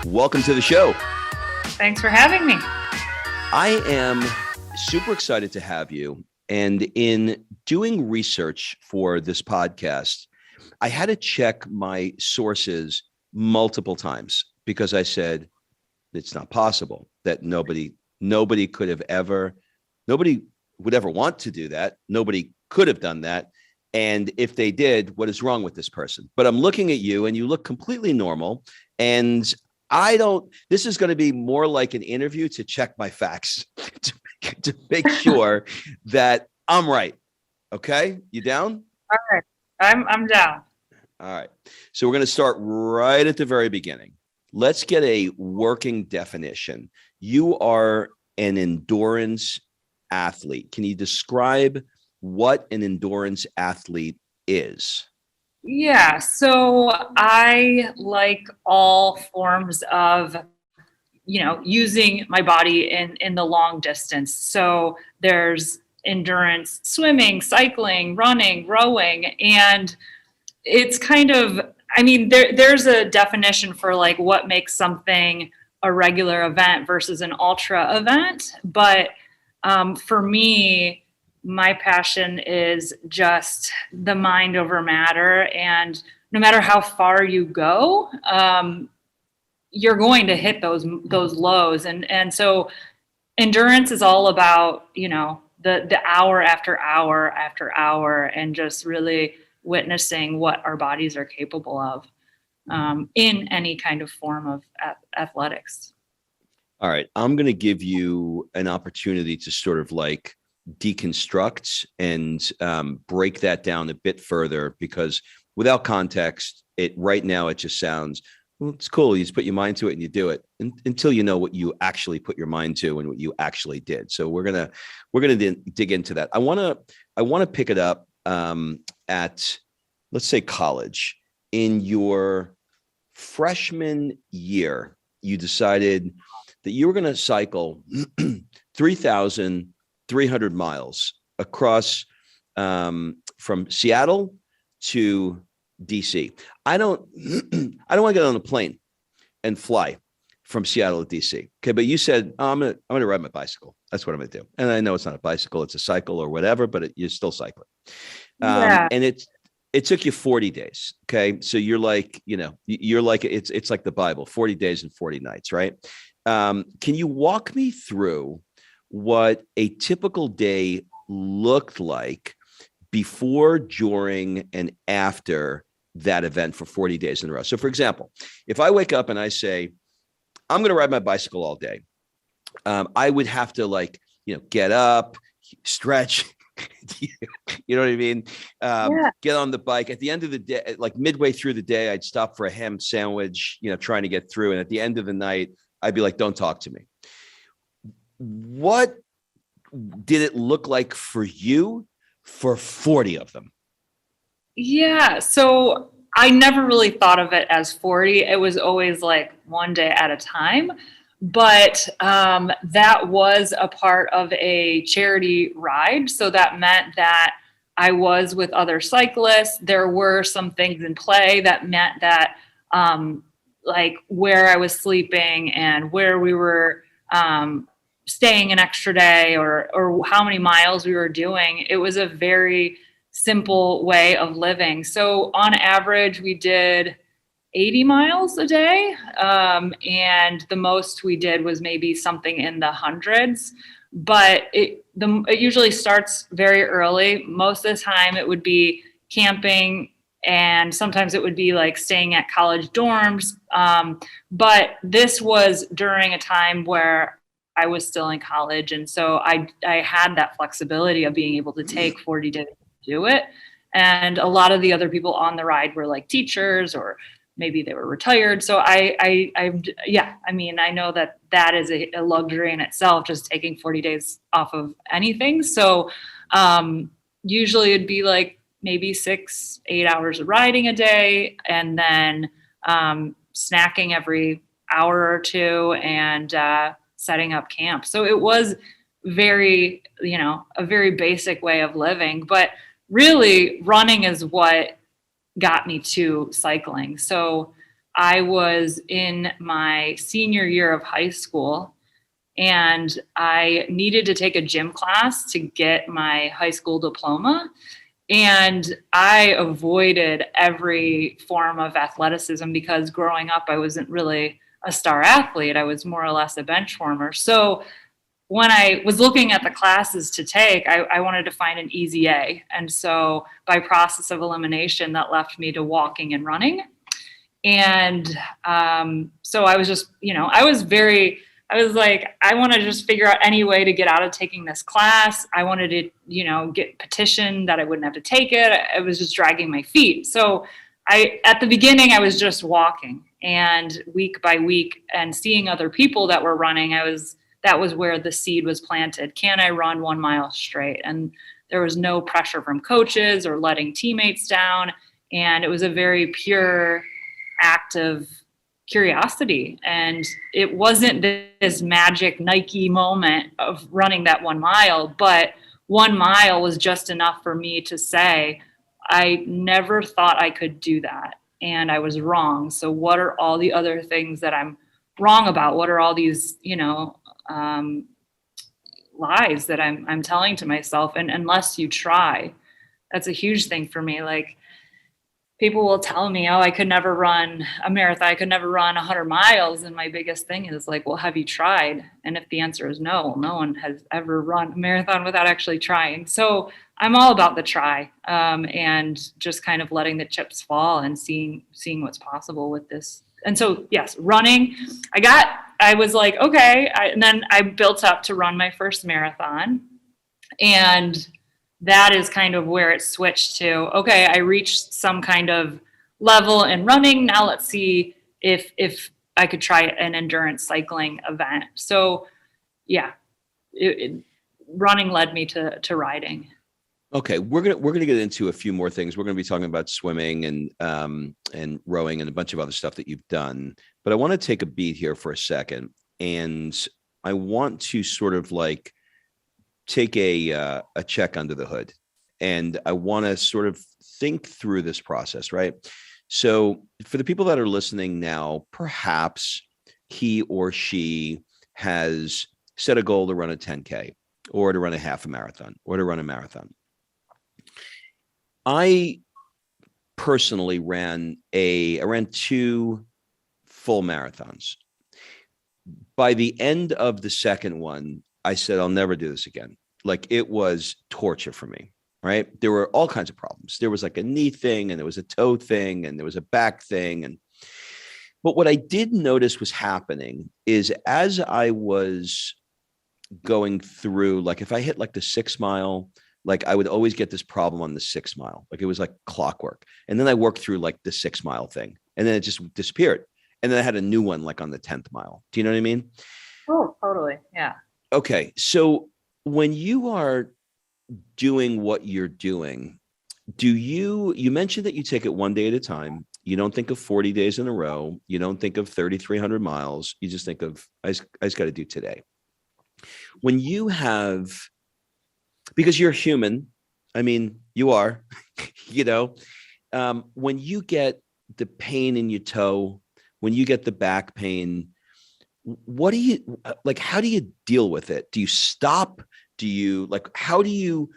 welcome to the show. Thanks for having me. I am super excited to have you. And in doing research for this podcast, I had to check my sources multiple times because I said, it's not possible that nobody would ever want to do that. Nobody could have done that. And if they did, what is wrong with this person? But I'm looking at you and you look completely normal. And this is going to be more like an interview to check my facts to make sure that I'm right. Okay. You down? All right. I'm down. All right. So we're going to start right at the very beginning. Let's get a working definition. You are an endurance athlete. Can you describe what an endurance athlete is? Yeah. So I like all forms of, using my body in the long distance. So there's endurance swimming, cycling, running, rowing, and it's kind of, there's a definition for like what makes something a regular event versus an ultra event. But for me, my passion is just the mind over matter. And no matter how far you go, you're going to hit those lows. And so endurance is all about, the hour after hour after hour and just really witnessing what our bodies are capable of in any kind of form of athletics. All right. I'm going to give you an opportunity to sort of like deconstruct and break that down a bit further, because without context, right now it just sounds, well, it's cool. You just put your mind to it and you do it until you know what you actually put your mind to and what you actually did. So we're gonna dig into that. I want to pick it up at, let's say, college. In your freshman year, you decided that you were going to cycle 3,300 miles across from Seattle to D.C. I don't want to get on a plane and fly from Seattle to D.C. Okay, but you said, oh, I'm gonna ride my bicycle. That's what I'm gonna do. And I know it's not a bicycle; it's a cycle or whatever, but you're still cycling. And it took you 40 days. Okay, so you're like, it's like the Bible: 40 days and 40 nights, right? Can you walk me through what a typical day looked like before, during, and after that event for 40 days in a row? So for example, if I wake up and I say, I'm going to ride my bicycle all day, I would have to get up, stretch, you know what I mean? Get on the bike. At the end of the day, like midway through the day, I'd stop for a ham sandwich, trying to get through. And at the end of the night, I'd be like, don't talk to me. What did it look like for you for 40 of them? Yeah. So I never really thought of it as 40. It was always like one day at a time. But that was a part of a charity ride. So that meant that I was with other cyclists. There were some things in play that meant that like where I was sleeping and where we were staying an extra day or how many miles we were doing. It was a very simple way of living. So on average, we did 80 miles a day. And the most we did was maybe something in the hundreds, but it usually starts very early. Most of the time it would be camping, and sometimes it would be like staying at college dorms. But this was during a time where I was still in college. And so I had that flexibility of being able to take 40 days to do it. And a lot of the other people on the ride were like teachers, or maybe they were retired. So I know that is a luxury in itself, just taking 40 days off of anything. So usually it'd be like maybe 6-8 hours of riding a day, and then snacking every hour or two, and setting up camp. So it was a very basic way of living, but really running is what got me to cycling. So I was in my senior year of high school, and I needed to take a gym class to get my high school diploma. And I avoided every form of athleticism because growing up, I wasn't really a star athlete. I was more or less a bench warmer. So when I was looking at the classes to take, I wanted to find an easy A. And so by process of elimination, that left me to walking and running. And so I was just, I was like, I want to just figure out any way to get out of taking this class. I wanted to, get petitioned that I wouldn't have to take it. I was just dragging my feet. So at the beginning, I was just walking, and week by week and seeing other people that were running, that was where the seed was planted. Can I run 1 mile straight? And there was no pressure from coaches or letting teammates down. And it was a very pure act of curiosity. And it wasn't this magic Nike moment of running that 1 mile, but 1 mile was just enough for me to say, I never thought I could do that. And I was wrong. So what are all the other things that I'm wrong about? What are all these, lies that I'm telling to myself? And unless you try, that's a huge thing for me. Like, people will tell me, I could never run a marathon. I could never run 100 miles. And my biggest thing is like, well, have you tried? And if the answer is no, no one has ever run a marathon without actually trying. So I'm all about the try, and just kind of letting the chips fall and seeing what's possible with this. And so, yes, running, I was like, okay. And then I built up to run my first marathon. And that is kind of where it switched to, okay, I reached some kind of level in running. Now let's see if I could try an endurance cycling event. So yeah, running led me to riding. Okay, we're gonna get into a few more things. We're gonna be talking about swimming and rowing and a bunch of other stuff that you've done. But I want to take a beat here for a second, and I want to sort of like take a check under the hood, and I want to sort of think through this process, right? So for the people that are listening now, perhaps he or she has set a goal to run a 10K or to run a half a marathon or to run a marathon. I personally ran 2 full marathons. By the end of the second one, I said, I'll never do this again. Like, it was torture for me, right? There were all kinds of problems. There was like a knee thing, and there was a toe thing, and there was a back thing. But what I did notice was happening is as I was going through, like if I hit like the 6 mile, like I would always get this problem on the 6 mile. Like it was like clockwork. And then I worked through like the 6 mile thing, and then it just disappeared. And then I had a new one like on the 10th mile. Do you know what I mean? Oh, totally. Yeah. Okay. So when you are doing what you're doing, you mentioned that you take it one day at a time. You don't think of 40 days in a row. You don't think of 3,300 miles. You just think of, I just got to do today. When you have, because you're human, I mean, you are, when you get the pain in your toe, when you get the back pain, what do you like? How do you deal with it? Do you stop? Do you like, how do you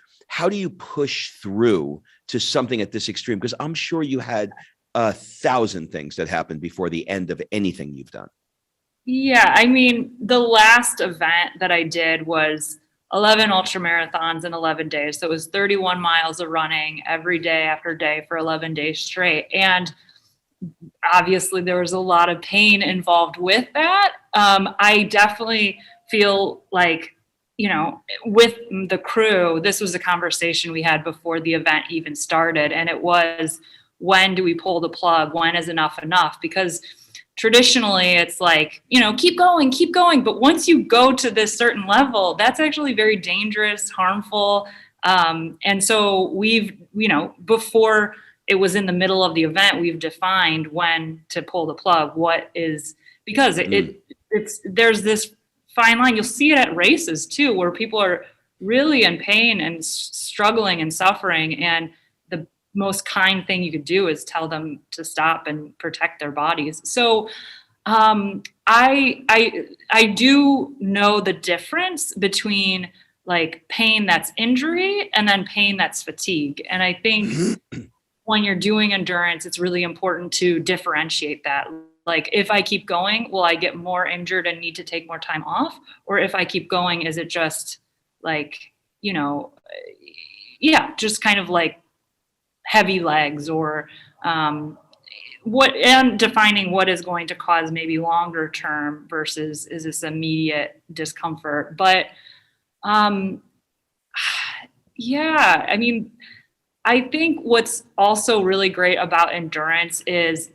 push through to something at this extreme? Because I'm sure you had 1,000 things that happened before the end of anything you've done. Yeah. I mean, the last event that I did was 11 ultra marathons in 11 days. So it was 31 miles of running every day after day for 11 days straight. And obviously there was a lot of pain involved with that. I definitely feel like, with the crew, this was a conversation we had before the event even started. And it was, when do we pull the plug? When is enough? Because traditionally it's like, keep going. But once you go to this certain level, that's actually very dangerous, harmful. And so we've, before it was in the middle of the event, we've defined when to pull the plug. What is, because there's this fine line. You'll see it at races too, where people are really in pain and struggling and suffering. And most kind thing you could do is tell them to stop and protect their bodies. So I do know the difference between like pain that's injury and then pain that's fatigue. And I think when you're doing endurance, it's really important to differentiate that. Like, if I keep going, will I get more injured and need to take more time off? Or if I keep going, is it just like, just kind of like heavy legs, or and defining what is going to cause maybe longer term versus is this immediate discomfort. But I think what's also really great about endurance is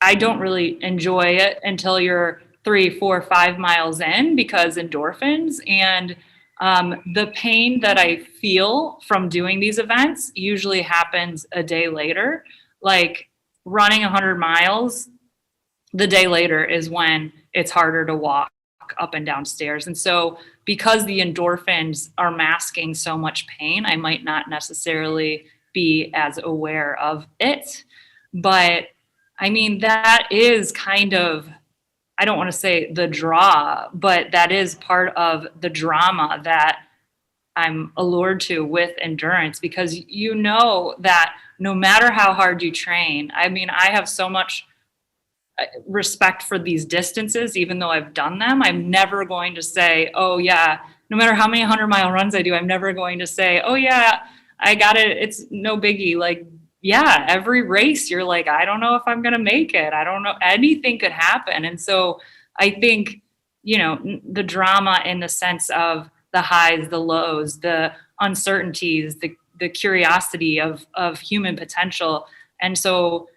I don't really enjoy it until you're 3, 4, 5 miles in, because endorphins and the pain that I feel from doing these events usually happens a day later. Like running 100 miles, the day later is when it's harder to walk up and down stairs. And so because the endorphins are masking so much pain, I might not necessarily be as aware of it. But I mean, that is kind of, I don't want to say the draw, but that is part of the drama that I'm allured to with endurance, because you know that no matter how hard you train, I mean, I have so much respect for these distances, even though I've done them. I'm never going to say, oh yeah, no matter how many 100-mile runs I do, I'm never going to say, oh yeah, I got it. It's no biggie. Like, yeah, every race you're like, I don't know if I'm going to make it. I don't know. Anything could happen. And so I think, the drama in the sense of the highs, the lows, the uncertainties, the curiosity of human potential. And so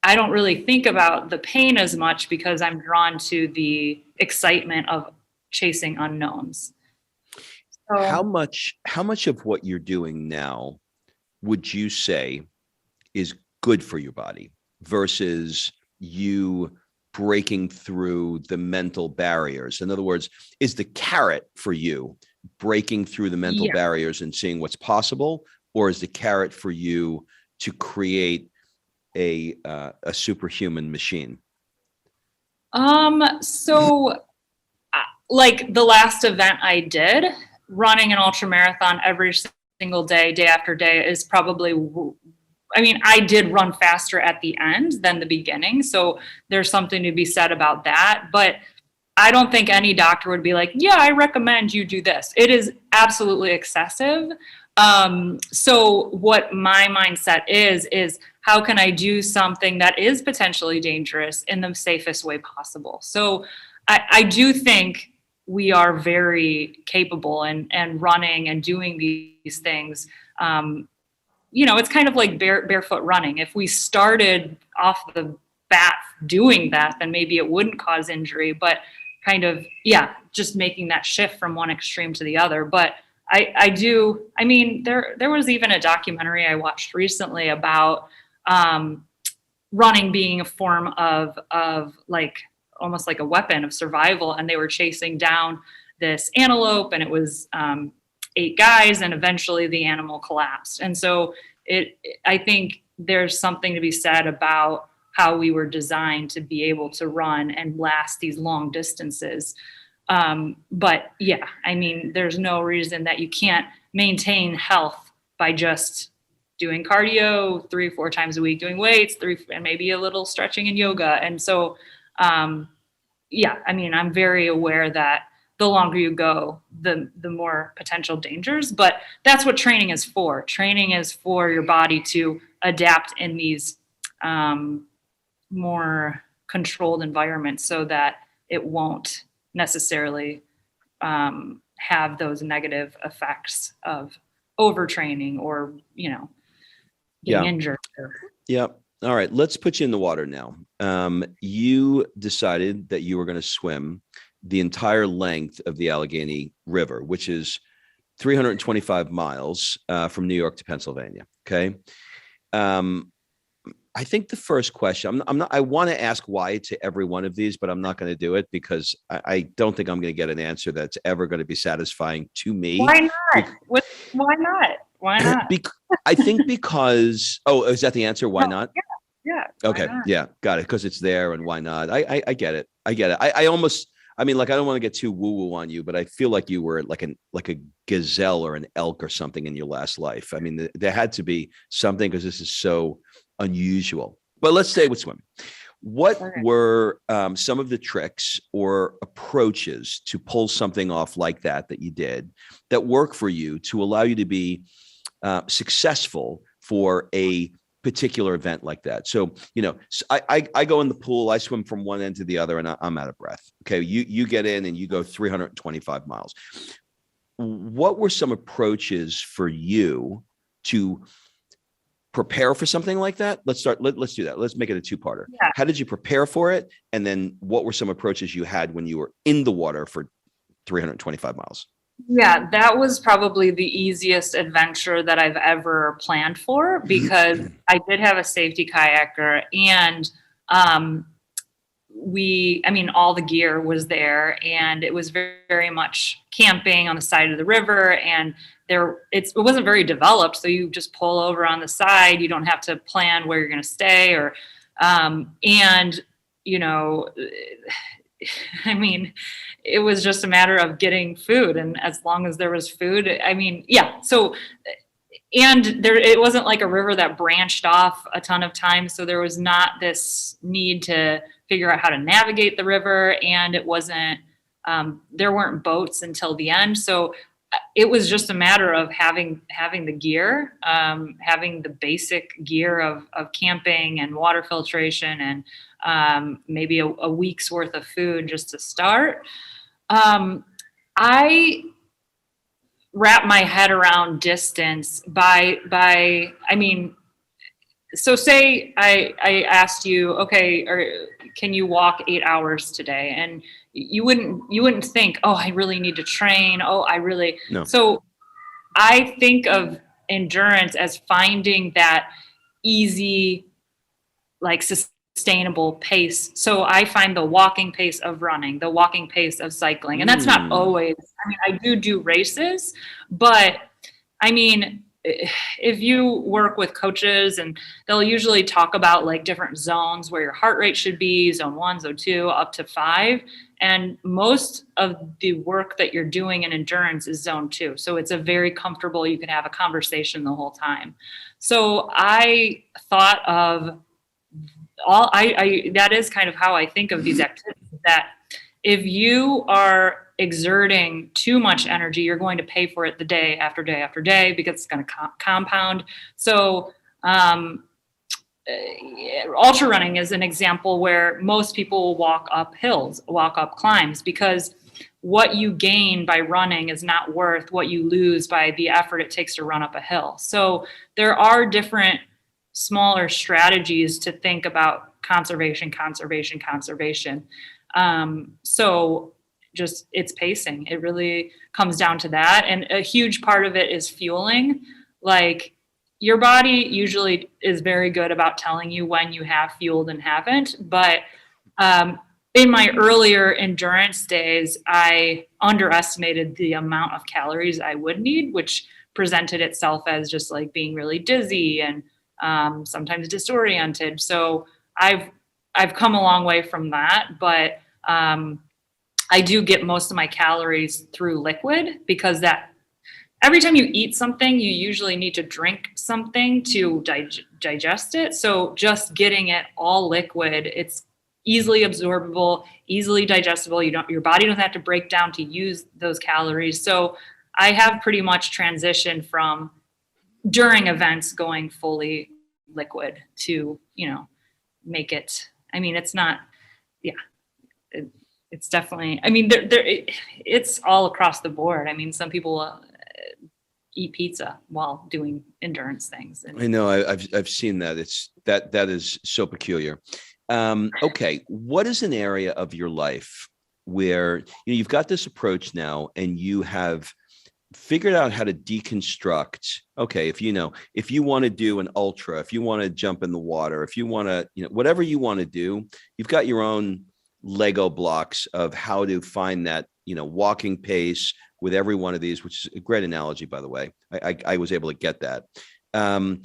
I don't really think about the pain as much, because I'm drawn to the excitement of chasing unknowns. So, How much of what you're doing now would you say is good for your body versus you breaking through the mental barriers? In other words, is the carrot for you breaking through the mental barriers and seeing what's possible, or is the carrot for you to create a superhuman machine? So like the last event I did, running an ultra marathon every single day, day after day, is probably, I did run faster at the end than the beginning. So there's something to be said about that. But I don't think any doctor would be like, yeah, I recommend you do this. It is absolutely excessive. So what my mindset is how can I do something that is potentially dangerous in the safest way possible? So I do think we are very capable and running and doing these things. It's kind of like barefoot running. If we started off the bat doing that, then maybe it wouldn't cause injury, but just making that shift from one extreme to the other. But there was even a documentary I watched recently about running being a form of like almost like a weapon of survival. And they were chasing down this antelope, and it was 8 guys, and eventually the animal collapsed. And so I think there's something to be said about how we were designed to be able to run and last these long distances. But yeah, there's no reason that you can't maintain health by just doing cardio 3 or 4 times a week, doing weights, and maybe a little stretching and yoga. And so, I'm very aware that the longer you go, the more potential dangers, but that's what training is for. Training is for your body to adapt in these more controlled environments so that it won't necessarily have those negative effects of overtraining or, getting injured. Yep. All right. Let's put you in the water now. You decided that you were going to swim the entire length of the Allegheny River, which is 325 miles from New York to Pennsylvania. Okay. I think the first question, I want to ask why to every one of these, but I'm not going to do it because I don't think I'm going to get an answer that's ever going to be satisfying to me. Why not? Why not? Why not? I think because, is that the answer? Why not? Yeah. Okay. Yeah. Got it. Because it's there, and why not? I get it. I almost, I mean, like, I don't want to get too woo-woo on you, but I feel like you were like a gazelle or an elk or something in your last life. I mean, there had to be something, because this is so unusual. But let's stay with swimming. What were some of the tricks or approaches to pull something off like that you did that work for you to allow you to be successful for a particular event like that? So, I go in the pool, I swim from one end to the other, and I'm out of breath. Okay. You get in and you go 325 miles. What were some approaches for you to prepare for something like that? Let's do that. Let's make it a two-parter. Yeah. How did you prepare for it? And then what were some approaches you had when you were in the water for 325 miles? Yeah, that was probably the easiest adventure that I've ever planned for, because I did have a safety kayaker, and all the gear was there, and it was very, very much camping on the side of the river, and it wasn't very developed. So you just pull over on the side. You don't have to plan where you're going to stay, or, it was just a matter of getting food. And as long as there was food, So, and it wasn't like a river that branched off a ton of times. So there was not this need to figure out how to navigate the river. And it wasn't, there weren't boats until the end. So it was just a matter of having the gear, having the basic gear of camping and water filtration, and maybe a week's worth of food just to start. I wrap my head around distance so say I asked you, okay, or can you walk 8 hours today? And you wouldn't think, oh, I really need to train. No. So I think of endurance as finding that easy, like sustainable pace. So I find the walking pace of running, the walking pace of cycling. And that's not always, I do races, but if you work with coaches, and they'll usually talk about like different zones where your heart rate should be, zone 1, zone 2, up to 5. And most of the work that you're doing in endurance is zone 2. So it's a very comfortable, you can have a conversation the whole time. So I thought of that is kind of how I think of these activities, that if you are exerting too much energy, you're going to pay for it the day after day after day, because it's going to compound. So ultra running is an example where most people will walk up climbs, because what you gain by running is not worth what you lose by the effort it takes to run up a hill. So there are different smaller strategies to think about conservation. So just it's pacing. It really comes down to that. And a huge part of it is fueling. Like, your body usually is very good about telling you when you have fueled and haven't. But in my earlier endurance days, I underestimated the amount of calories I would need, which presented itself as just like being really dizzy and sometimes disoriented. So I've come a long way from that, but I do get most of my calories through liquid, because that every time you eat something, you usually need to drink something to digest it. So just getting it all liquid, it's easily absorbable, easily digestible. Your body doesn't have to break down to use those calories. So I have pretty much transitioned from during events going fully liquid to, make it, it's not, it's definitely, it's all across the board. Some people eat pizza while doing endurance things. I know, I've seen that. That is so peculiar. Okay. What is an area of your life where you've got this approach now, and you have figured out how to deconstruct? Okay, if you want to do an ultra, if you want to jump in the water, if you want to, whatever you want to do, you've got your own Lego blocks of how to find that, walking pace with every one of these, which is a great analogy, by the way. I was able to get that. In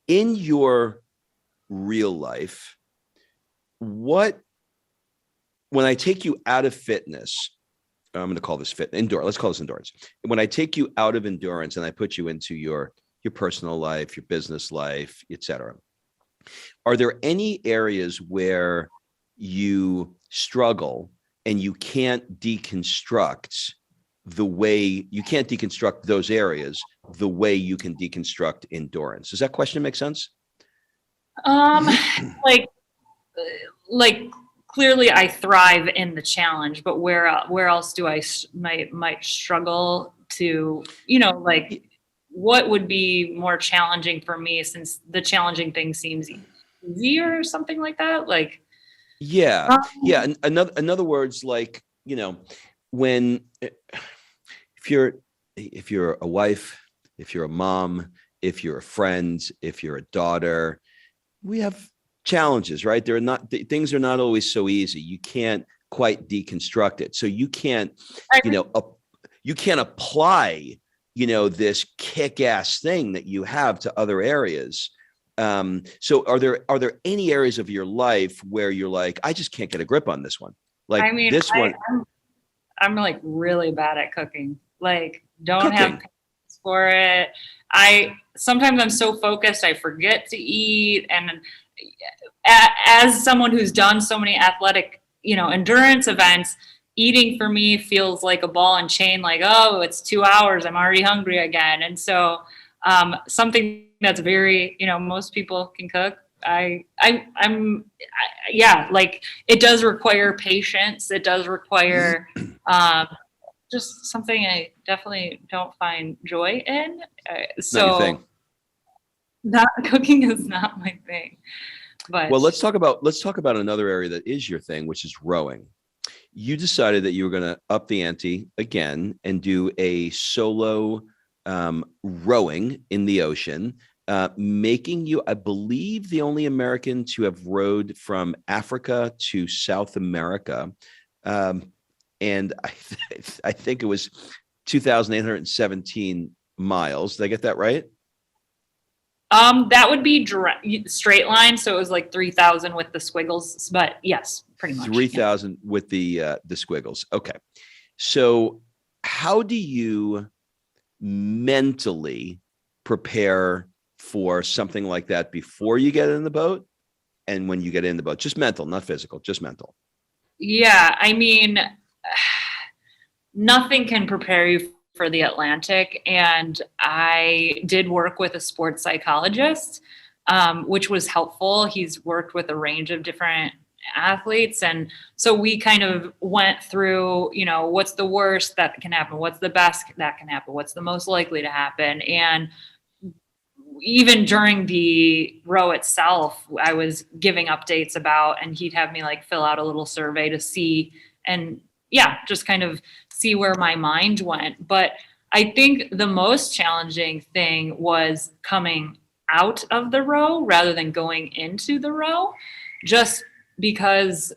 your real life, when I take you out of fitness, I'm going to call this endurance. Let's call this endurance. When I take you out of endurance and I put you into your personal life, your business life, etc., are there any areas where you struggle and you can't deconstruct those areas the way you can deconstruct endurance? Does that question make sense? Like clearly I thrive in the challenge, but where else do I might struggle to, like what would be more challenging for me since the challenging thing seems easier or something like that? Like, yeah. In other words, like, when, if you're a wife, if you're a mom, if you're a friend, if you're a daughter, we have challenges, right? Things are not always so easy. You can't quite deconstruct it. So you can't, you can't apply, this kick-ass thing that you have to other areas. So are there any areas of your life where you're like, I just can't get a grip on this one? Like this one. I'm like really bad at cooking. Like don't Cooking. have patience for it. Sometimes I'm so focused, I forget to eat. And as someone who's done so many athletic, endurance events, eating for me feels like a ball and chain, like, oh, it's 2 hours, I'm already hungry again. And so something that's very, most people can cook. Like it does require patience. It does require just something I definitely don't find joy in. So not cooking is not my thing. But well, let's talk about another area that is your thing, which is rowing. You decided that you were going to up the ante again and do a solo rowing in the ocean, making you, I believe, the only American to have rowed from Africa to South America. And I think it was 2,817 miles. Did I get that right? That would be straight line. So it was like 3,000 with the squiggles, but yes, pretty much 3,000 with the squiggles. Okay. So how do you mentally prepare for something like that before you get in the boat and when you get in the boat? Just mental, not physical, just mental. Yeah. I mean, nothing can prepare you for the Atlantic. And I did work with a sports psychologist, which was helpful. He's worked with a range of different athletes. And so we kind of went through, what's the worst that can happen? What's the best that can happen? What's the most likely to happen? And even during the row itself, I was giving updates about, and he'd have me like fill out a little survey to see, and just kind of see where my mind went. But I think the most challenging thing was coming out of the row rather than going into the row, just because,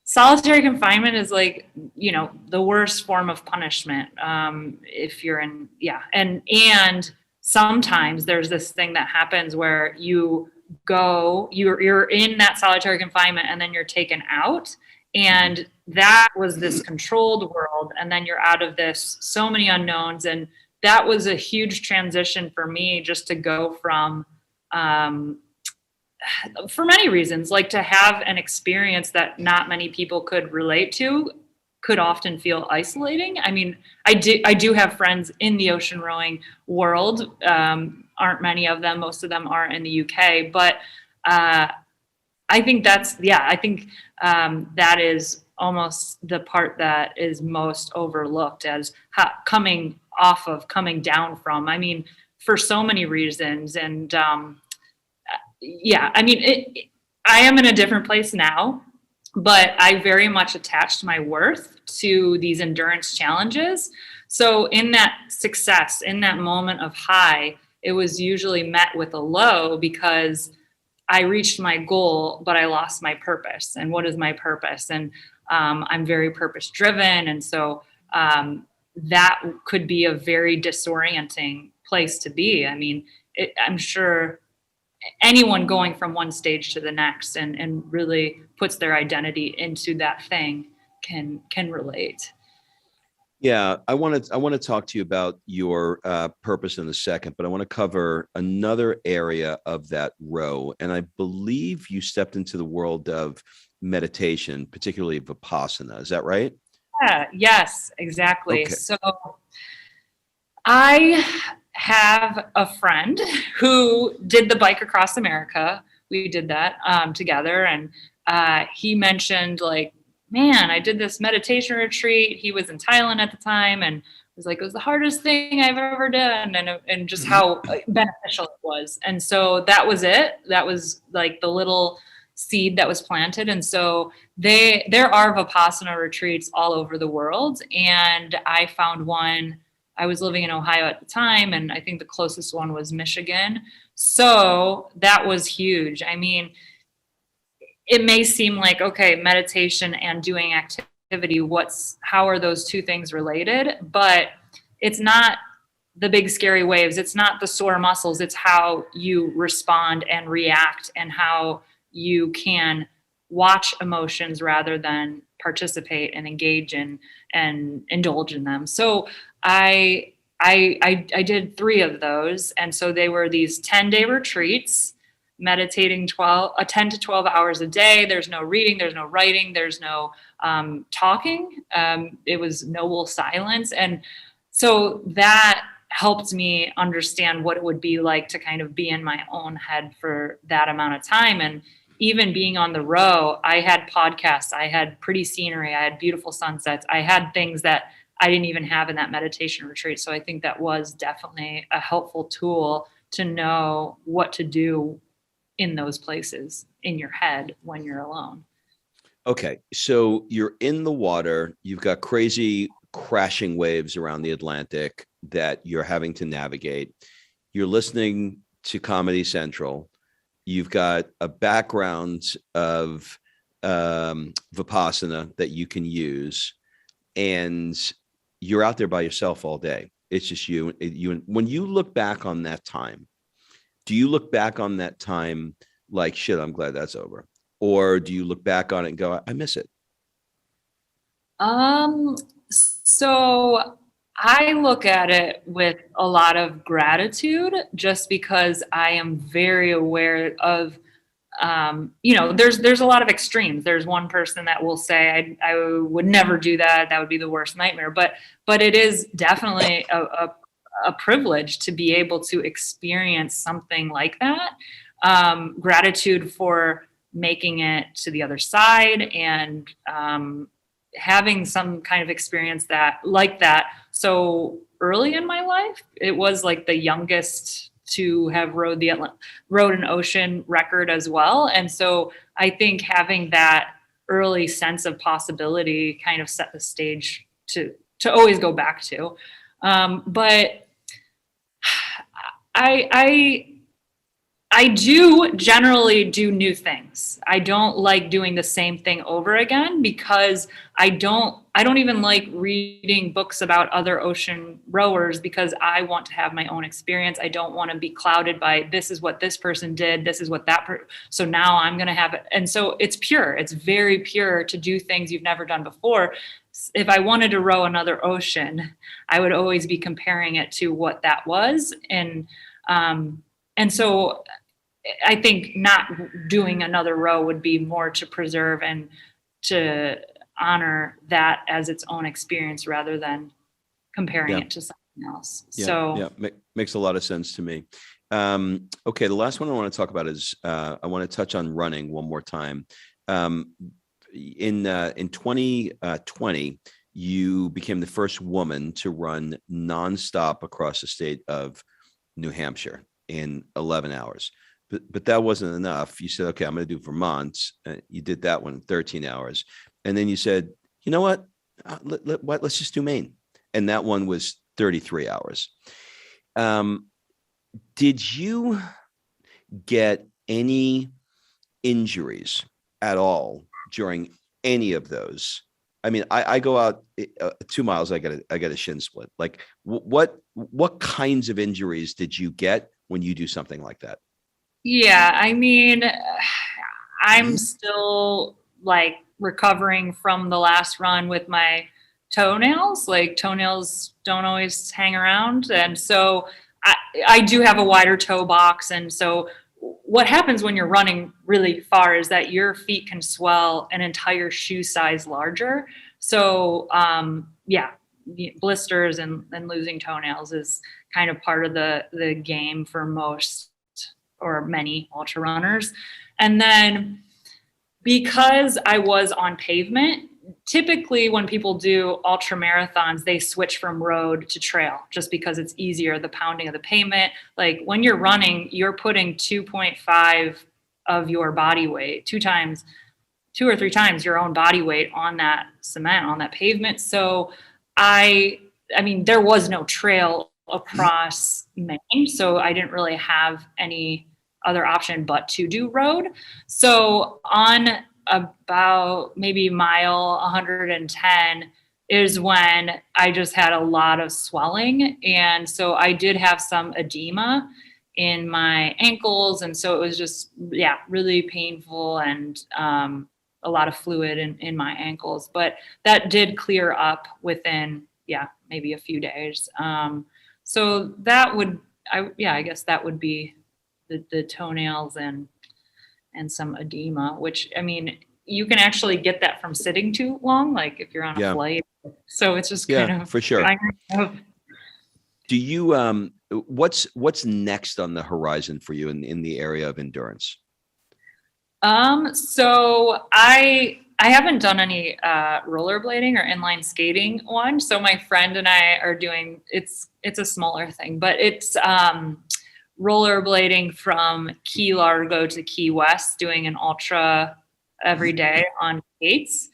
solitary confinement is like, the worst form of punishment. If you're in, and sometimes there's this thing that happens where you're in that solitary confinement and then you're taken out. And that was this controlled world. And then you're out of this, so many unknowns. And that was a huge transition for me, just to go from, for many reasons, like to have an experience that not many people could relate to could often feel isolating. I mean, I do have friends in the ocean rowing world. Aren't many of them. Most of them are in the UK, but I think that is almost the part that is most overlooked as coming down from. I mean, for so many reasons. And I am in a different place now, but I very much attached my worth to these endurance challenges. So in that success, in that moment of high, it was usually met with a low because I reached my goal, but I lost my purpose. And what is my purpose? And I'm very purpose driven. And so that could be a very disorienting place to be. I mean, I'm sure anyone going from one stage to the next and really puts their identity into that thing can relate. Yeah, I want to talk to you about your purpose in a second, but I want to cover another area of that row. And I believe you stepped into the world of meditation, particularly Vipassana. Is that right? Yeah, yes, exactly. Okay. So I have a friend who did the Bike Across America. We did that together, and he mentioned like, man, I did this meditation retreat. He was in Thailand at the time, and was like, it was the hardest thing I've ever done, and just how beneficial it was. And so that was it. That was like the little seed that was planted. And so there are Vipassana retreats all over the world, and I found one. I was living in Ohio at the time, and I think the closest one was Michigan. So that was huge. I mean, it may seem like, okay, meditation and doing activity, how are those two things related? But it's not the big scary waves. It's not the sore muscles. It's how you respond and react, and how you can watch emotions rather than participate and engage in and indulge in them. So I did 3 of those. And so they were these 10-day retreats, meditating 10 to 12 hours a day. There's no reading, there's no writing, there's no talking. It was noble silence. And so that helped me understand what it would be like to kind of be in my own head for that amount of time. And even being on the row, I had podcasts, I had pretty scenery, I had beautiful sunsets, I had things that I didn't even have in that meditation retreat. So I think that was definitely a helpful tool to know what to do in those places in your head when you're alone. Okay. So you're in the water, you've got crazy crashing waves around the Atlantic that you're having to navigate. You're listening to Comedy Central. You've got a background of Vipassana that you can use, and you're out there by yourself all day. It's just you. When you look back on that time, do you look back on that time like, shit, I'm glad that's over? Or do you look back on it and go, I miss it? So I look at it with a lot of gratitude, just because I am very aware of, there's a lot of extremes. There's one person that will say, I would never do that. That would be the worst nightmare. But it is definitely a privilege to be able to experience something like that. Gratitude for making it to the other side, and having some kind of experience that so early in my life. It was like the youngest to have rode an ocean record as well. And so I think having that early sense of possibility kind of set the stage to always go back to. But I do generally do new things. I don't like doing the same thing over again, because I don't even like reading books about other ocean rowers, because I want to have my own experience. I don't want to be clouded by, this is what this person did, this is what so now I'm going to have it. And so it's pure. It's very pure to do things you've never done before. If I wanted to row another ocean, I would always be comparing it to what that was. And so I think not doing another row would be more to preserve and to honor that as its own experience, rather than comparing it to something else. Makes a lot of sense to me. Okay, the last one I want to talk about is I want to touch on running one more time. In 2020, you became the first woman to run nonstop across the state of New Hampshire in 11 hours. But that wasn't enough. You said, okay, I'm going to do Vermont. You did that one in 13 hours. And then you said, you know what? Let's just do Maine. And that one was 33 hours. Did you get any injuries at all during any of those I mean, I go out 2 miles, I get a shin split. Like what kinds of injuries did you get when you do something like that? Yeah, I mean, I'm still like recovering from the last run with my toenails. Like toenails don't always hang around. And so I, I do have a wider toe box. And so what happens when you're running really far is that your feet can swell an entire shoe size larger. So, yeah, blisters and losing toenails is kind of part of the game for most or many ultra runners. And then because I was on pavement, typically when people do ultra marathons, they switch from road to trail just because it's easier, the pounding of the pavement. Like when you're running, you're putting 2.5 of your body weight, two or three times your own body weight on that cement, on that pavement. So I mean, there was no trail across Maine, so I didn't really have any other option but to do road. So on about maybe mile 110 is when I just had a lot of swelling. And so I did have some edema in my ankles. And so it was just, yeah, really painful and a lot of fluid in my ankles. But that did clear up within, yeah, maybe a few days. So that would, I guess that would be the toenails and some edema, which I mean, you can actually get that from sitting too long, like if you're on a flight. So it's just kind of for sure. Do you what's next on the horizon for you in the area of endurance? So I haven't done any rollerblading or inline skating one. So my friend and I are doing it's a smaller thing, but it's rollerblading from Key Largo to Key West, doing an ultra every day on skates.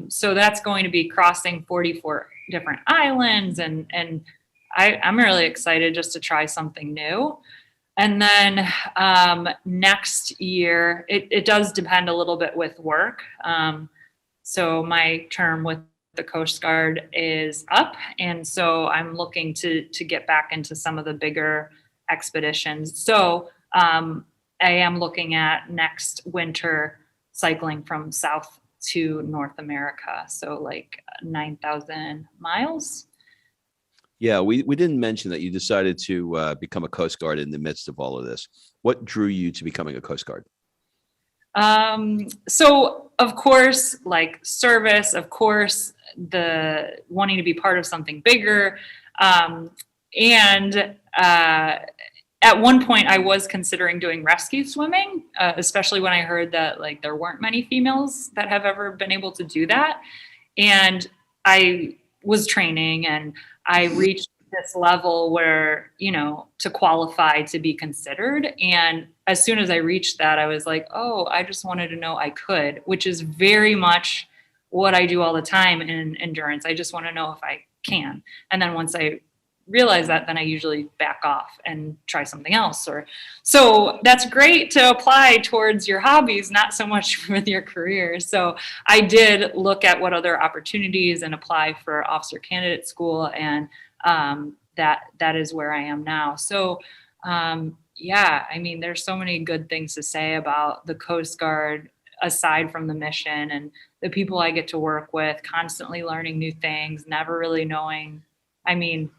So that's going to be crossing 44 different islands, and I'm really excited just to try something new. And then next year, it does depend a little bit with work. So my term with the Coast Guard is up, and so I'm looking to get back into some of the bigger expeditions. So I am looking at next winter cycling from South to North America. So like 9,000 miles. Yeah, we didn't mention that you decided to become a Coast Guard in the midst of all of this. What drew you to becoming a Coast Guard? So of course, like service, of course, the wanting to be part of something bigger. And at one point I was considering doing rescue swimming, especially when I heard that like there weren't many females that have ever been able to do that. And I was training and I reached this level where, you know, to qualify to be considered. And as soon as I reached that, I was like, oh, I just wanted to know I could, which is very much what I do all the time in endurance. I just want to know if I can. And then once I realize that, then I usually back off and try something else. Or so that's great to apply towards your hobbies, not so much with your career. So I did look at what other opportunities and apply for officer candidate school, and that is where I am now. So yeah, I mean, there's so many good things to say about the Coast Guard aside from the mission and the people I get to work with, constantly learning new things, never really knowing. I mean,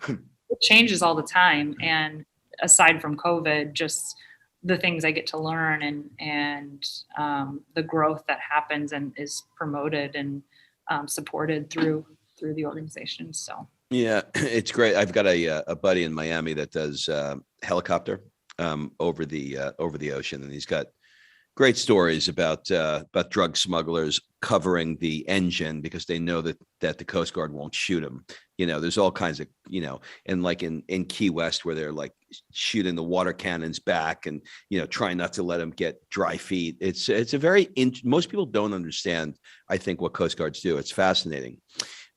it changes all the time. And aside from COVID, just the things I get to learn and the growth that happens and is promoted and supported through the organization. So. Yeah, it's great. I've got a buddy in Miami that does helicopter over the ocean, and he's got great stories about drug smugglers covering the engine because they know that the Coast Guard won't shoot them. You know, there's all kinds of, you know, and like in Key West where they're like shooting the water cannons back and, you know, trying not to let them get dry feet. It's a most people don't understand, I think, what Coast Guards do. It's fascinating.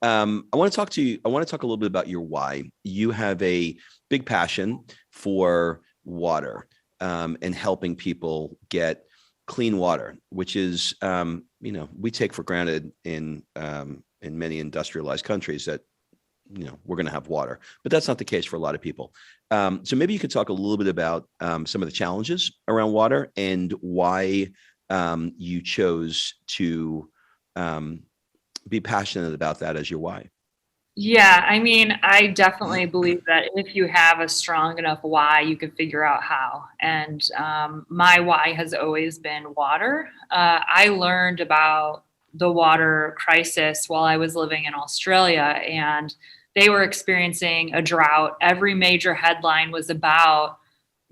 I want to talk a little bit about your why. You have a big passion for water and helping people get clean water, which is, we take for granted in many industrialized countries that, we're going to have water, but that's not the case for a lot of people. So maybe you could talk a little bit about some of the challenges around water and why you chose to be passionate about that as your why. Yeah, I mean, I definitely believe that if you have a strong enough why, you can figure out how. And my why has always been water. I learned about the water crisis while I was living in Australia, and they were experiencing a drought. Every major headline was about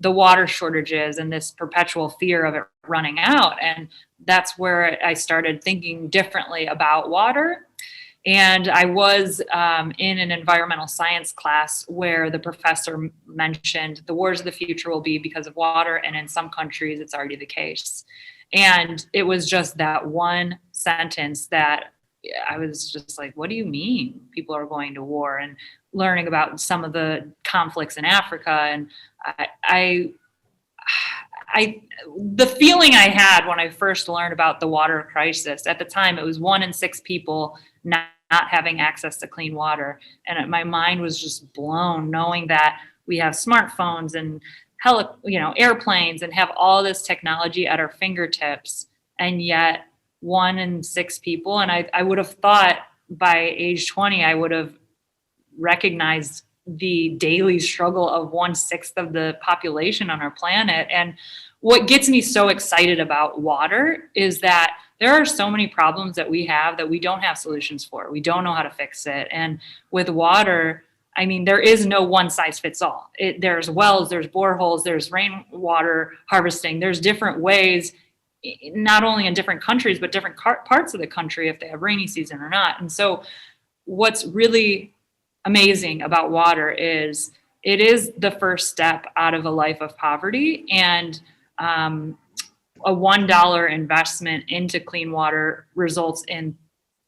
the water shortages and this perpetual fear of it running out. And that's where I started thinking differently about water. And I was in an environmental science class where the professor mentioned the wars of the future will be because of water. And in some countries, it's already the case. And it was just that one sentence that I was just like, what do you mean people are going to war? And learning about some of the conflicts in Africa. And the feeling I had when I first learned about the water crisis, at the time, it was 1 in 6 people not having access to clean water. And my mind was just blown knowing that we have smartphones and airplanes and have all this technology at our fingertips. And yet 1 in 6 people, and I would have thought by age 20, I would have recognized the daily struggle of 1/6 of the population on our planet. And what gets me so excited about water is that there are so many problems that we have that we don't have solutions for. We don't know how to fix it. And with water, I mean, there is no one size fits all. There's wells, there's boreholes, there's rainwater harvesting. There's different ways, not only in different countries, but different parts of the country if they have rainy season or not. And so what's really amazing about water is it is the first step out of a life of poverty. And a $1 investment into clean water results in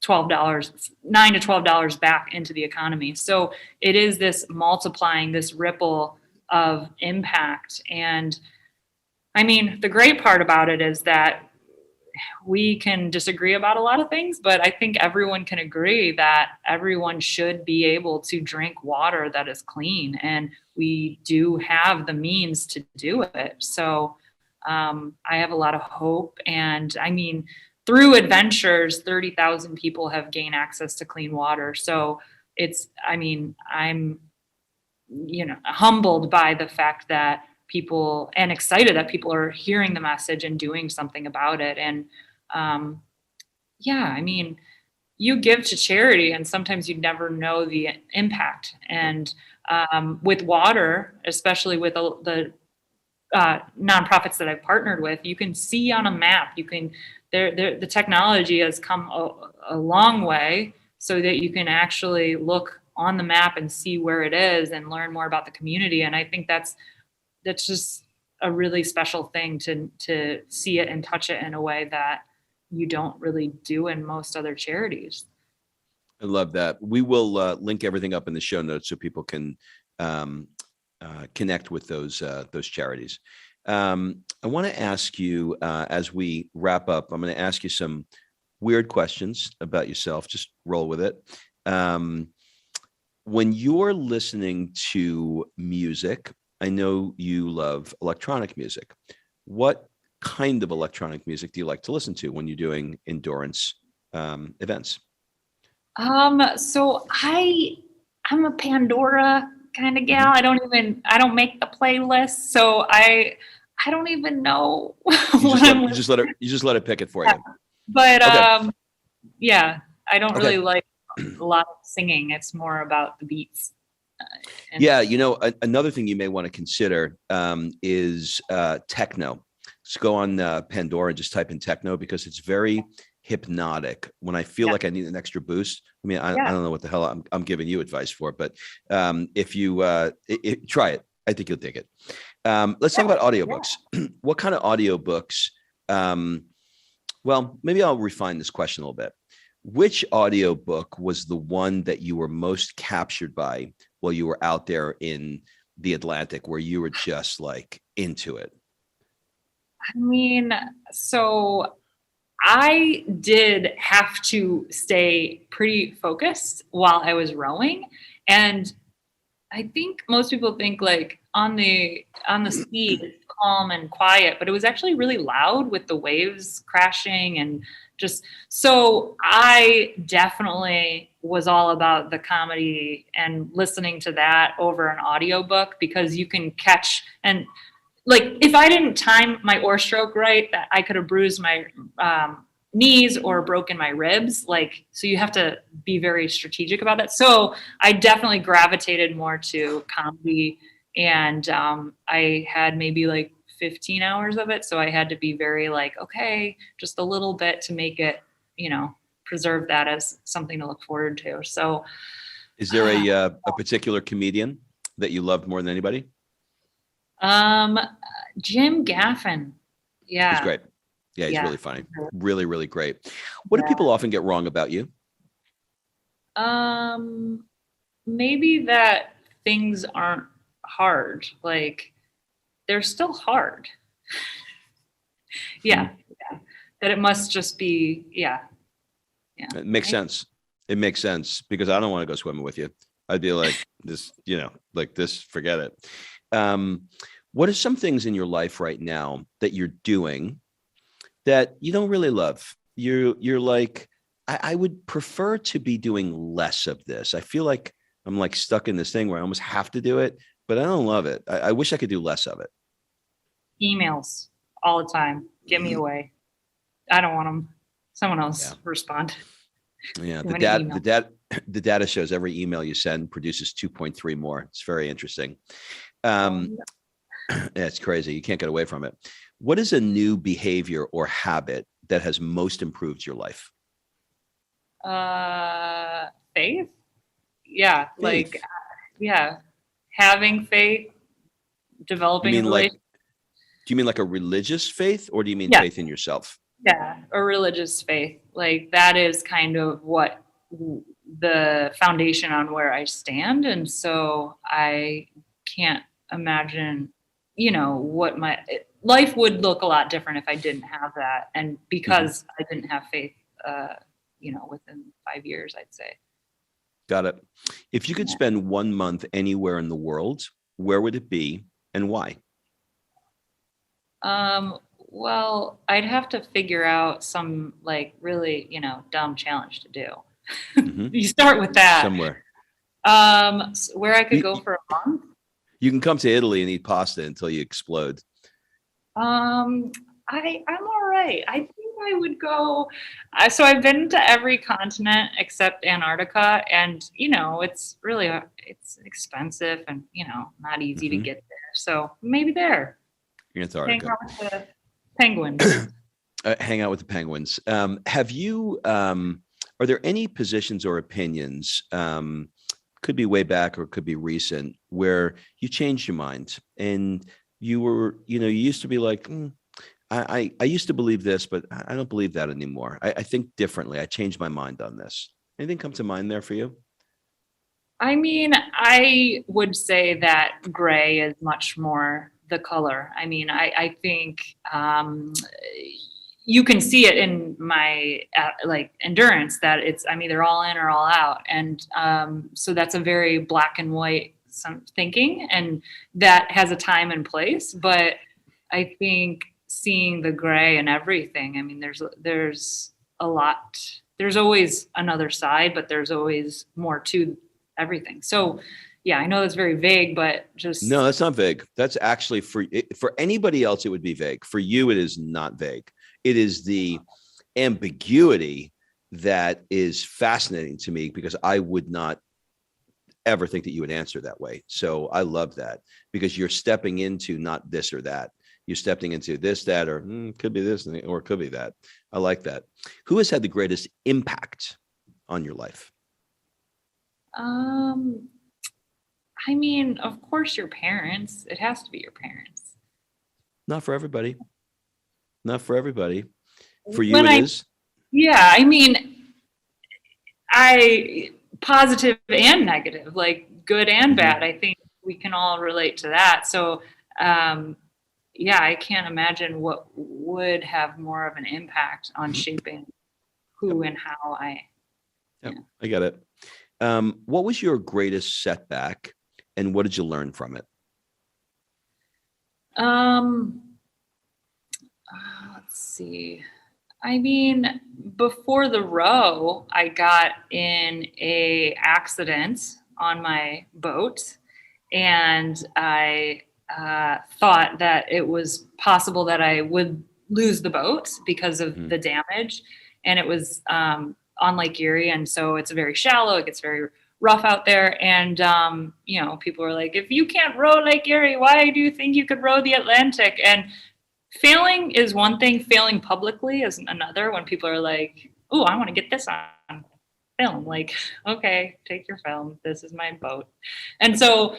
$9 to $12 back into the economy. So it is this multiplying, this ripple of impact. And I mean, the great part about it is that we can disagree about a lot of things, but I think everyone can agree that everyone should be able to drink water that is clean. And we do have the means to do it. So I have a lot of hope. And I mean, through adventures, 30,000 people have gained access to clean water. So I'm, humbled by the fact that people, and excited that people are hearing the message and doing something about it. And I mean, you give to charity and sometimes you never know the impact. And with water, especially with the nonprofits that I've partnered with, you can see on a map, the technology has come a long way so that you can actually look on the map and see where it is and learn more about the community. And I think that's just a really special thing to see it and touch it in a way that you don't really do in most other charities. I love that. We will link everything up in the show notes so people can connect with those charities. I want to ask you, as we wrap up, I'm going to ask you some weird questions about yourself. Just roll with it. When you're listening to music, I know you love electronic music. What kind of electronic music do you like to listen to when you're doing endurance events? So I'm a Pandora kind of gal. I don't make the playlist. So I don't even know. You just let it pick it for you. But okay. I don't really like a lot of singing. It's more about the beats. Another thing you may want to consider is techno. Just go on Pandora and just type in techno because it's very hypnotic. When I feel like I need an extra boost, I mean, I don't know what the hell I'm giving you advice for, but if you try it, I think you'll dig it. Let's talk about audiobooks. What kind of audiobooks? Well, maybe I'll refine this question a little bit. Which audiobook was the one that you were most captured by while you were out there in the Atlantic, where you were just like into it? I mean, so I did have to stay pretty focused while I was rowing. And I think most people think like on the sea it's calm and quiet, but it was actually really loud with the waves crashing and just so I definitely was all about the comedy and listening to that over an audiobook because you can catch and like if I didn't time my oar stroke right, that I could have bruised my knees or broken my ribs. Like, so you have to be very strategic about that. So I definitely gravitated more to comedy, and I had maybe like 15 hours of it. So I had to be very like, okay, just a little bit to make it, preserve that as something to look forward to. So, Is there a particular comedian that you loved more than anybody? um, Jim Gaffin. He's Yeah. great. Yeah, he's Yeah. really funny. Really, really great. What do Yeah. people often get wrong about you? Maybe that things aren't hard. Like they're still hard. Yeah. Yeah. That it must just be, yeah. Yeah. It makes sense. It makes sense because I don't want to go swimming with you. I'd be like this, like this, forget it. What are some things in your life right now that you're doing that you don't really love? You're like, I would prefer to be doing less of this. I feel like I'm like stuck in this thing where I almost have to do it, but I don't love it. I wish I could do less of it. Emails all the time. Get me away. I don't want them. Someone else respond. Yeah, Too many emails. the data shows every email you send produces 2.3 more. It's very interesting. Yeah, it's crazy. You can't get away from it. What is a new behavior or habit that has most improved your life? Faith. Yeah. Faith. Like, yeah. Having faith, You developing a mean like, relationship. do you mean like a religious faith or do you mean Yeah. faith in yourself? Yeah, a religious faith. Like that is kind of what the foundation on where I stand. And so I can't imagine, what my life would look a lot different if I didn't have that. And because I didn't have faith, within 5 years, I'd say. Got it. If you could spend 1 month anywhere in the world, where would it be and why? Well, I'd have to figure out some like really, dumb challenge to do. Mhm. You start with that. Somewhere. Where I could go for a month. You can come to Italy and eat pasta until you explode. I'm all right. I think I would go. So I've been to every continent except Antarctica, and it's really it's expensive and not easy to get there. So maybe there. Antarctica. Hang out with the penguins. Hang out with the penguins. Have you? Are there any positions or opinions? Could be way back or could be recent, where you changed your mind and you were, you used to be like, I used to believe this, but I don't believe that anymore. I think differently. I changed my mind on this. Anything come to mind there for you? I mean, I would say that gray is much more the color. I mean, I think you can see it in my like endurance that I'm either all in or all out. And so that's a very black and white thinking, and that has a time and place. But I think seeing the gray and everything, I mean, there's a lot, there's always another side, but there's always more to everything. So yeah, I know that's very vague, but just. No, that's not vague. That's actually for anybody else, it would be vague. For you, it is not vague. It is the ambiguity that is fascinating to me because I would not ever think that you would answer that way. So I love that because you're stepping into not this or that. You're stepping into this, that, or could be this, or it could be that. I like that. Who has had the greatest impact on your life? I mean, of course, your parents. It has to be your parents. Not for everybody. Not for everybody. For you, it is. Yeah, I mean, positive and negative, like good and bad. I think we can all relate to that. So, yeah, I can't imagine what would have more of an impact on shaping Yep. who and how I. Yep. Yeah. I get it. What was your greatest setback and what did you learn from it? Um, let's see. I mean, before the row, I got in a accident on my boat, and I thought that it was possible that I would lose the boat because of Mhm. the damage. And it was on Lake Erie, and so it's very shallow. It gets very rough out there, and people are like, "If you can't row Lake Erie, why do you think you could row the Atlantic?" And failing is one thing, failing publicly is another. When people are like, "Oh, I want to get this on film," like, okay, take your film, this is my boat. And so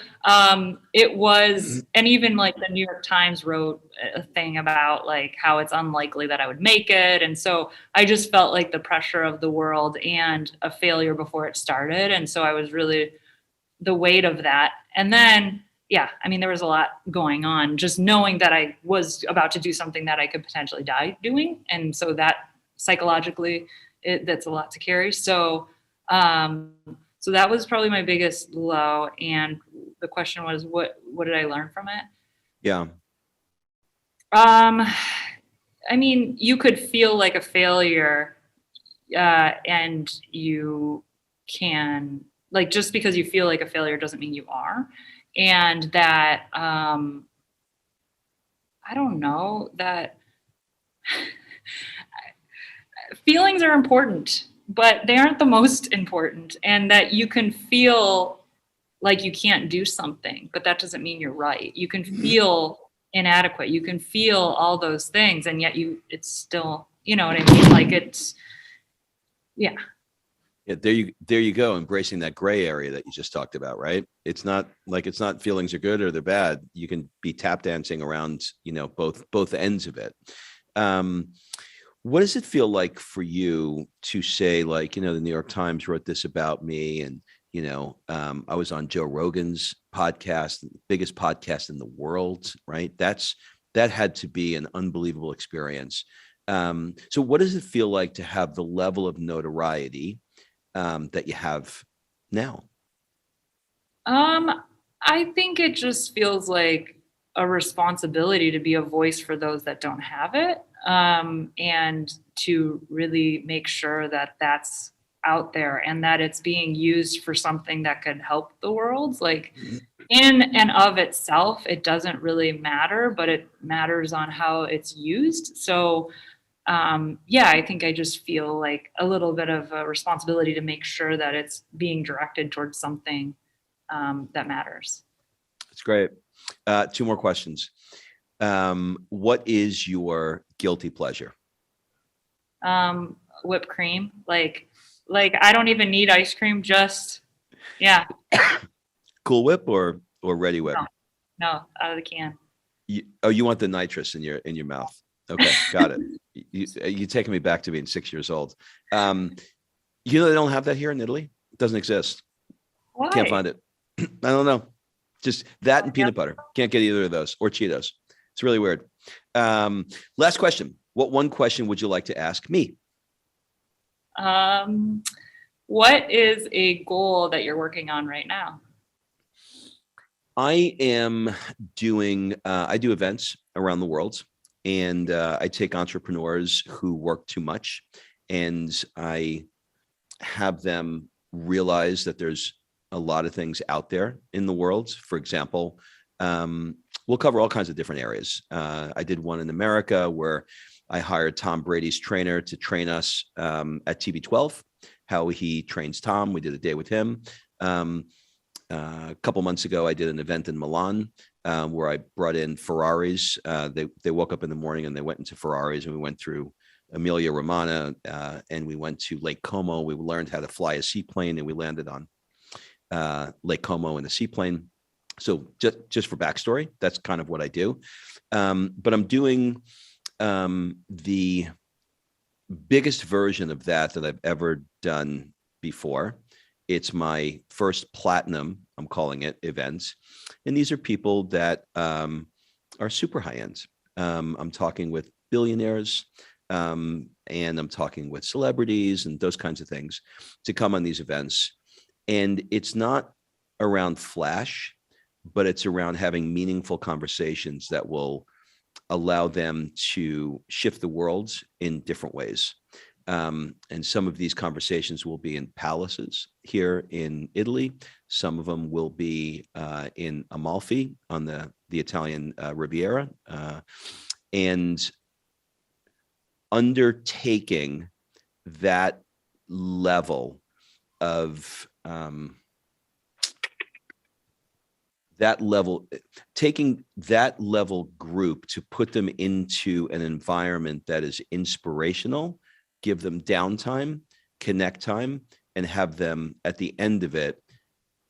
it was, and even like the New York Times wrote a thing about like how it's unlikely that I would make it. And so I just felt like the pressure of the world and a failure before it started. And so I was really, the weight of that. And then, yeah, I mean, there was a lot going on, just knowing that I was about to do something that I could potentially die doing. And so that psychologically, that's a lot to carry. Um, so that was probably my biggest low. And the question was, what did I learn from it? Yeah. Um, I mean, you could feel like a failure, and you can, like, just because you feel like a failure doesn't mean you are. And that, I don't know, that feelings are important, but they aren't the most important. And that you can feel like you can't do something, but that doesn't mean you're right. You can feel inadequate. You can feel all those things, and yet it's still, you know what I mean? Like yeah. Yeah, there you go, embracing that gray area that you just talked about, right? It's not feelings are good or they're bad. You can be tap dancing around, both ends of it. What does it feel like for you to say, like, the New York Times wrote this about me, and I was on Joe Rogan's podcast, the biggest podcast in the world, right? That had to be an unbelievable experience. So what does it feel like to have the level of notoriety that you have now? I think it just feels like a responsibility to be a voice for those that don't have it, and to really make sure that that's out there and that it's being used for something that could help the world. Like, in and of itself, it doesn't really matter, but it matters on how it's used. So yeah, I think I just feel like a little bit of a responsibility to make sure that it's being directed towards something that matters. It's great. Two more questions. What is your guilty pleasure? Whipped cream, like I don't even need ice cream. Just, yeah. Cool Whip or Ready Whip? No, out of the can. You want the nitrous in your mouth? Okay, got it. You're taking me back to being 6 years old. They don't have that here in Italy. It doesn't exist. Why? Can't find it. I don't know. Just that and peanut butter. Can't get either of those, or Cheetos. It's really weird. Last question. What one question would you like to ask me? What is a goal that you're working on right now? I am doing, I do events around the world, and I take entrepreneurs who work too much, and I have them realize that there's a lot of things out there in the world. For example, we'll cover all kinds of different areas. I did one in America where I hired Tom Brady's trainer to train us at TB12, how he trains Tom. We did a day with him. A couple months ago, I did an event in Milan where I brought in Ferraris. They woke up in the morning and they went into Ferraris, and we went through Emilia Romagna, and we went to Lake Como. We learned how to fly a seaplane, and we landed on Lake Como in a seaplane. So just for backstory, that's kind of what I do. But I'm doing the biggest version of that I've ever done before. It's my first platinum, I'm calling it, events. And these are people that are super high end. I'm talking with billionaires, and I'm talking with celebrities and those kinds of things to come on these events. And it's not around flash, but it's around having meaningful conversations that will allow them to shift the world in different ways. And some of these conversations will be in palaces here in Italy. Some of them will be in Amalfi on the Italian Riviera. And undertaking that level of taking that level group to put them into an environment that is inspirational, give them downtime, connect time, and have them at the end of it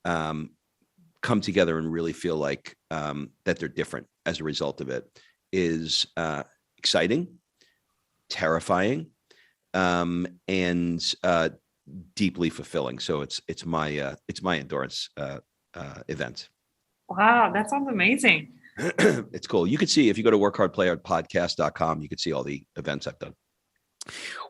come together and really feel like that they're different as a result of it is exciting, terrifying, and deeply fulfilling. So it's my endurance event. Wow, that sounds amazing. It's cool. You could see if you go to workhardplayhardpodcast.com, you could see all the events I've done.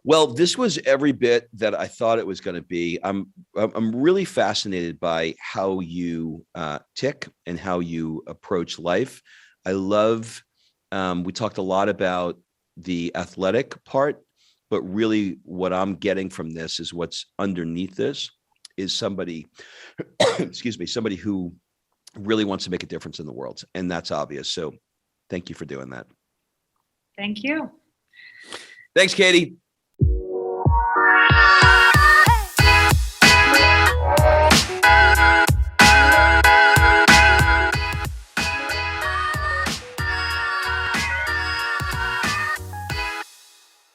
Well, this was every bit that I thought it was going to be. I'm really fascinated by how you tick and how you approach life. I love. We talked a lot about the athletic part, but really, what I'm getting from this is what's underneath this is somebody, excuse me, somebody who really wants to make a difference in the world, and that's obvious. So, thank you for doing that. Thank you. Thanks, Katie.